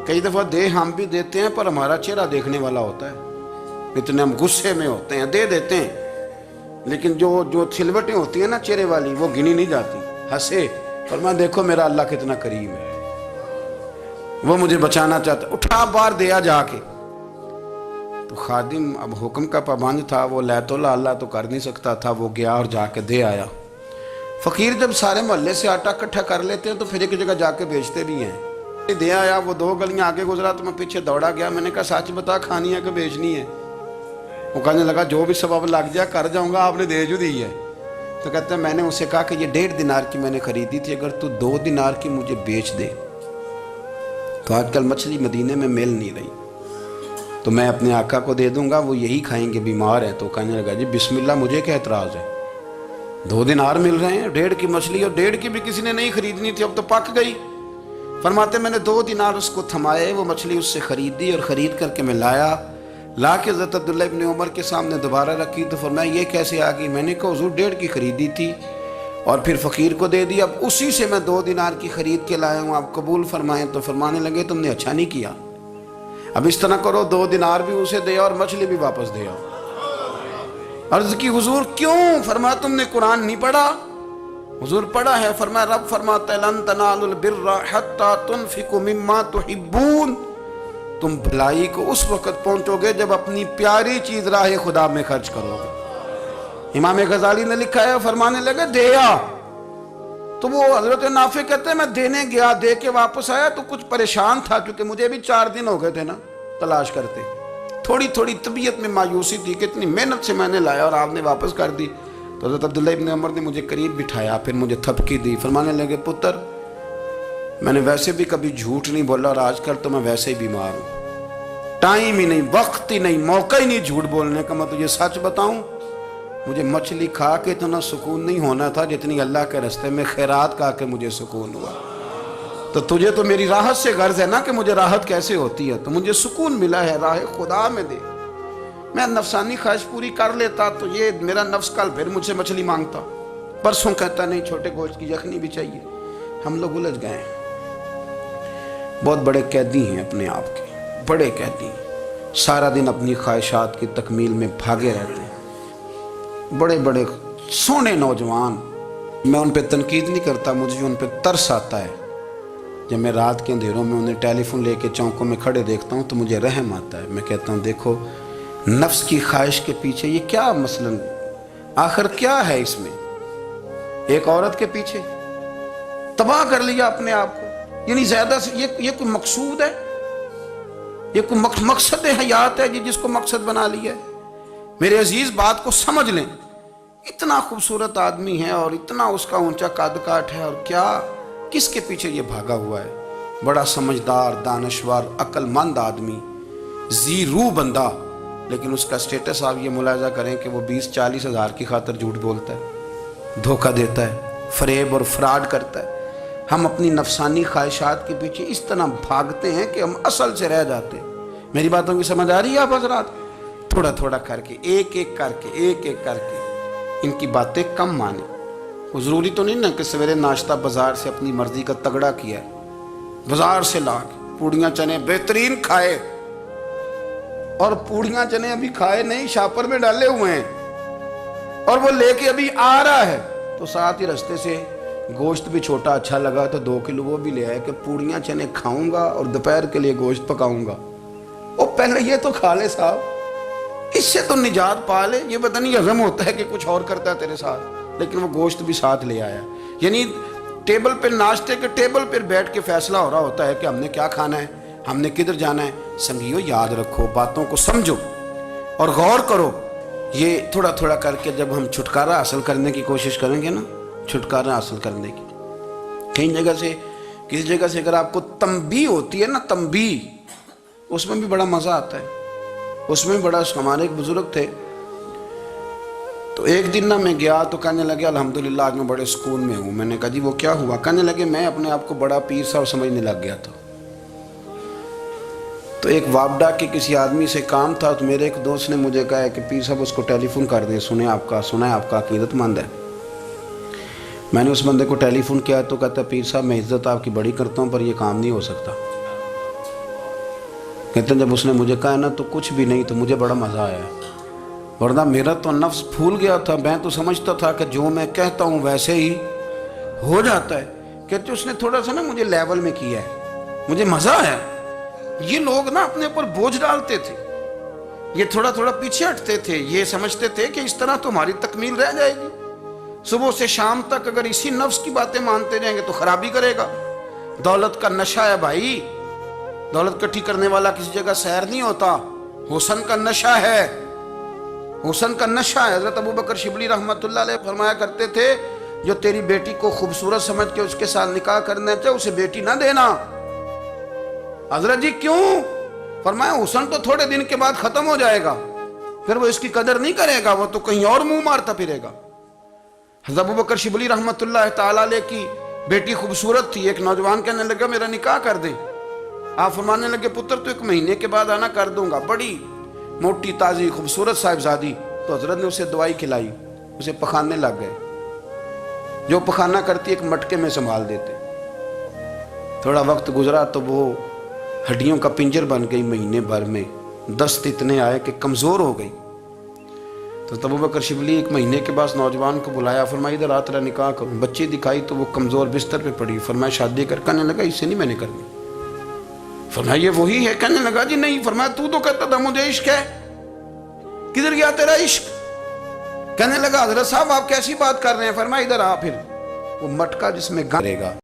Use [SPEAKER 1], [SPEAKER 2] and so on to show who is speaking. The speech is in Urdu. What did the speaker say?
[SPEAKER 1] کئی دفعہ دے ہم بھی دیتے ہیں پر ہمارا چہرہ دیکھنے والا ہوتا ہے، اتنے ہم غصے میں ہوتے ہیں، دے دیتے ہیں، لیکن جو سلوٹیں ہوتی ہیں نا چہرے والی وہ گنی نہیں جاتی۔ ہنسے فرمایا دیکھو میرا اللہ کتنا کریم ہے، وہ مجھے بچانا چاہتا، اٹھا بار دیا جا کے۔ تو خادم اب حکم کا پابند تھا، وہ لیت اللہ تو کر نہیں سکتا تھا، وہ گیا اور جا کے دے آیا۔ فقیر جب سارے محلے سے آٹا اکٹھا کر لیتے ہیں تو پھر ایک جگہ جا کے بیچتے بھی ہیں۔ دے آیا، وہ 2 گلیاں آگے گزرا تو میں پیچھے دوڑا گیا، میں نے کہا سچ بتا کھانی ہے کہ بیچنی ہے؟ وہ کہنے لگا جو بھی سبب لگ جائے کر جاؤں گا، آپ نے دے جو دی ہے۔ تو کہتے ہیں میں نے اسے کہا کہ یہ 1.5 دینار کی میں نے خریدی تھی، اگر تو 2 دینار کی مجھے بیچ دے تو آج کل مچھلی مدینے میں مل نہیں رہی، تو میں اپنے آقا کو دے دوں گا، وہ یہی کھائیں گے، بیمار ہیں۔ تو کہنے لگا جی بسم اللہ، مجھے کیا اعتراض ہے، 2 دینار مل رہے ہیں، 1.5 کی مچھلی، اور 1.5 کی بھی کسی نے نہیں خریدنی تھی، اب تو پک گئی۔ فرماتے میں نے 2 دینار اس کو تھمائے، وہ مچھلی اس سے خریدی اور خرید کر کے میں لا کے حضرت عبداللہ ابن عمر کے سامنے دوبارہ رکھی۔ تو فرمایا یہ کیسے آ گئی؟ میں نے کہا حضور 1.5 کی خریدی تھی اور پھر فقیر کو دے دی، اب اسی سے میں 2 دینار کی خرید کے لایا ہوں، آپ قبول فرمائیں۔ تو فرمانے لگے تم نے اچھا نہیں کیا، اب اس طرح کرو 2 دینار بھی اسے دے اور مچھلی بھی واپس دے آؤ۔ عرض کی حضور کیوں؟ فرمایا تم نے قرآن نہیں پڑھا؟ حضور پڑھا ہے۔ فرمایا رب فرماتا ہے لن تنالوا البر حتی تنفقوا مما تحبون، تم بھلائی کو اس وقت پہنچو گے جب اپنی پیاری چیز راہ خدا میں خرچ کرو گے۔ امام غزالی نے لکھا ہے، فرمانے لگے دیا، تو وہ حضرت نافع کہتے ہیں میں دینے گیا، دے کے واپس آیا تو کچھ پریشان تھا، کیونکہ مجھے بھی 4 دن ہو گئے تھے نا تلاش کرتے، تھوڑی طبیعت میں مایوسی تھی کہ اتنی محنت سے میں نے لایا اور آپ نے واپس کر دی۔ تو حضرت عبداللہ ابن عمر نے مجھے قریب بٹھایا، پھر مجھے تھپکی دی، فرمانے لگے پتر میں نے ویسے بھی کبھی جھوٹ نہیں بولا، اور آج کل تو میں ویسے ہی بیمار ہوں، ٹائم ہی نہیں، وقت ہی نہیں، موقع ہی نہیں جھوٹ بولنے کا۔ میں تجھے سچ بتاؤں، مجھے مچھلی کھا کے اتنا سکون نہیں ہونا تھا جتنی اللہ کے راستے میں خیرات کھا کے مجھے سکون ہوا۔ تو تجھے تو میری راحت سے غرض ہے نا کہ مجھے راحت کیسے ہوتی ہے، تو مجھے سکون ملا ہے، راہ خدا میں دے۔ میں نفسانی خواہش پوری کر لیتا تو یہ میرا نفس کل پھر مجھ سے مچھلی مانگتا، پرسوں کہتا نہیں چھوٹے گوشت کی یخنی بھی چاہیے۔ ہم لوگ الجھ گئے ہیں، بہت بڑے قیدی ہیں اپنے آپ کے، بڑے قیدی ہیں، سارا دن اپنی خواہشات کی تکمیل میں بھاگے رہتے ہیں، بڑے بڑے سونے نوجوان۔ میں ان پہ تنقید نہیں کرتا، مجھے ان پہ ترس آتا ہے۔ جب میں رات کے اندھیروں میں انہیں ٹیلی فون لے کے چوکوں میں کھڑے دیکھتا ہوں تو مجھے رحم آتا ہے۔ میں کہتا ہوں دیکھو نفس کی خواہش کے پیچھے یہ کیا مثلاً آخر کیا ہے اس میں؟ ایک عورت کے پیچھے تباہ کر لیا اپنے آپ کو، یعنی زیادہ سے یہ کوئی مقصود ہے، یہ کوئی مقصد حیات ہے جس کو مقصد بنا لیا ہے؟ میرے عزیز بات کو سمجھ لیں، اتنا خوبصورت آدمی ہے اور اتنا اس کا اونچا قد کاٹ ہے، اور کیا کس کے پیچھے یہ بھاگا ہوا ہے؟ بڑا سمجھدار، دانشور، عقل مند آدمی، ذی روح بندہ، لیکن اس کا سٹیٹس آپ یہ ملاحظہ کریں کہ وہ 20-40 ہزار کی خاطر جھوٹ بولتا ہے، دھوکہ دیتا ہے، فریب اور فراڈ کرتا ہے۔ ہم اپنی نفسانی خواہشات کے پیچھے اس طرح بھاگتے ہیں کہ ہم اصل سے رہ جاتے ہیں۔ میری باتوں کی سمجھ آ رہی ہے آپ حضرات؟ تھوڑا تھوڑا کر کے، ایک ایک کر کے ان کی باتیں کم مانیں۔ وہ ضروری تو نہیں نا کہ سویرے ناشتہ بازار سے اپنی مرضی کا تگڑا کیا ہے، بازار سے لا کے پوڑیاں چنے بہترین کھائے، اور پوڑیاں چنے ابھی کھائے نہیں، شاپر میں ڈالے ہوئے ہیں، اور وہ لے کے ابھی آ رہا ہے، تو ساتھ ہی رستے سے گوشت بھی چھوٹا اچھا لگا تو 2 کلو وہ بھی لے آئے کہ پوڑیاں چنے کھاؤں گا اور دوپہر کے لیے گوشت پکاؤں گا۔ وہ پہلے یہ تو کھا لے صاحب، اس سے تو نجات پا لے۔ یہ پتہ نہیں ہضم ہوتا ہے کہ کچھ اور کرتا ہے تیرے ساتھ، لیکن وہ گوشت بھی ساتھ لے آیا، یعنی ٹیبل پہ، ناشتے کے ٹیبل پر بیٹھ کے فیصلہ ہو رہا ہوتا ہے کہ ہم نے کیا کھانا ہے، ہم نے کدھر جانا ہے۔ سنگیو یاد رکھو، باتوں کو سمجھو اور غور کرو۔ یہ تھوڑا تھوڑا کر کے جب ہم چھٹکارا حاصل کرنے کی کوشش کریں گے نا، چھٹکارا حاصل کرنے کی، کہیں جگہ سے، کسی جگہ سے اگر آپ کو تنبیہ ہوتی ہے نا، تنبیہ، اس میں بھی بڑا مزہ آتا ہے، اس میں بڑا۔ ہمارے ایک بزرگ تھے، تو ایک دن نا میں گیا تو کہنے لگے الحمدللہ آج میں بڑے سکون میں ہوں۔ میں نے کہا جی وہ کیا ہوا؟ کہنے لگے میں اپنے آپ کو بڑا پیر صاحب سمجھنے لگ گیا تھا، تو ایک وابڈا کے کسی آدمی سے کام تھا، تو میرے ایک دوست نے مجھے کہا کہ پیر صاحب اس کو ٹیلی فون کر دیں، سنا ہے آپ کا عقیدت مند ہے۔ میں نے اس بندے کو ٹیلی فون کیا تو کہتا پیر صاحب میں عزت آپ کی بڑی کرتا ہوں پر یہ کام نہیں ہو سکتا۔ کہتے ہیں جب اس نے مجھے کہا نا تو کچھ بھی نہیں تو مجھے بڑا مزہ آیا، ورنہ میرا تو نفس پھول گیا تھا، میں تو سمجھتا تھا کہ جو میں کہتا ہوں ویسے ہی ہو جاتا ہے۔ کہتے اس نے تھوڑا سا نا مجھے لیول میں کیا ہے، مجھے مزہ آیا۔ یہ لوگ نا اپنے اوپر بوجھ ڈالتے تھے، یہ تھوڑا تھوڑا پیچھے ہٹتے تھے، یہ سمجھتے تھے کہ اس طرح تو ہماری تکمیل رہ جائے گی، صبح سے شام تک اگر اسی نفس کی باتیں مانتے جائیں گے تو خرابی کرے گا۔ دولت کا نشہ ہے بھائی، دولت کٹھی کرنے والا کسی جگہ سیر نہیں ہوتا، حسن کا نشہ ہے، حسن کا نشہ ہے۔ حضرت ابو بکر شبلی رحمت اللہ علیہ فرمایا کرتے تھے جو تیری بیٹی کو خوبصورت سمجھ کے اس کے ساتھ نکاح کرنا چاہے اسے بیٹی نہ دینا۔ حضرت جی کیوں؟ فرمایا حسن تو تھوڑے دن کے بعد ختم ہو جائے گا، پھر وہ اس کی قدر نہیں کرے گا، وہ تو کہیں اور منہ مارتا پھرے گا۔ حضرت ابو بکر شبلی رحمت اللہ تعالی علیہ کی بیٹی خوبصورت تھی، ایک نوجوان کہنے لگا میرا نکاح کر دیں۔ آپ فرمانے لگے پتر تو 1 مہینے کے بعد آنا کر دوں گا، بڑی موٹی تازی خوبصورت صاحبزادی۔ تو حضرت نے اسے دوائی کھلائی، اسے پخانے لگ گئے، جو پخانہ کرتی ایک مٹکے میں سنبھال دیتے۔ تھوڑا وقت گزرا تو وہ ہڈیوں کا پنجر بن گئی، مہینے بھر میں دست اتنے آئے کہ کمزور ہو گئی۔ تو ابو بکر شبلی 1 مہینے کے بعد نوجوان کو بلایا، فرمایا ادھر آ تیرا نکاح کروں۔ بچی دکھائی تو وہ کمزور بستر پہ پڑی، فرمایا شادی کر، کہنے لگا اس سے نہیں میں نے کرنی۔ فرمایا یہ وہی ہے؟ کہنے لگا جی نہیں۔ فرمایا تو کہتا تھا مجھے عشق ہے، کدھر گیا تیرا عشق؟ کہنے لگا حضرت صاحب آپ کیسی بات کر رہے ہیں؟ فرمایا ادھر آ، پھر وہ مٹکا جس میں گرے گا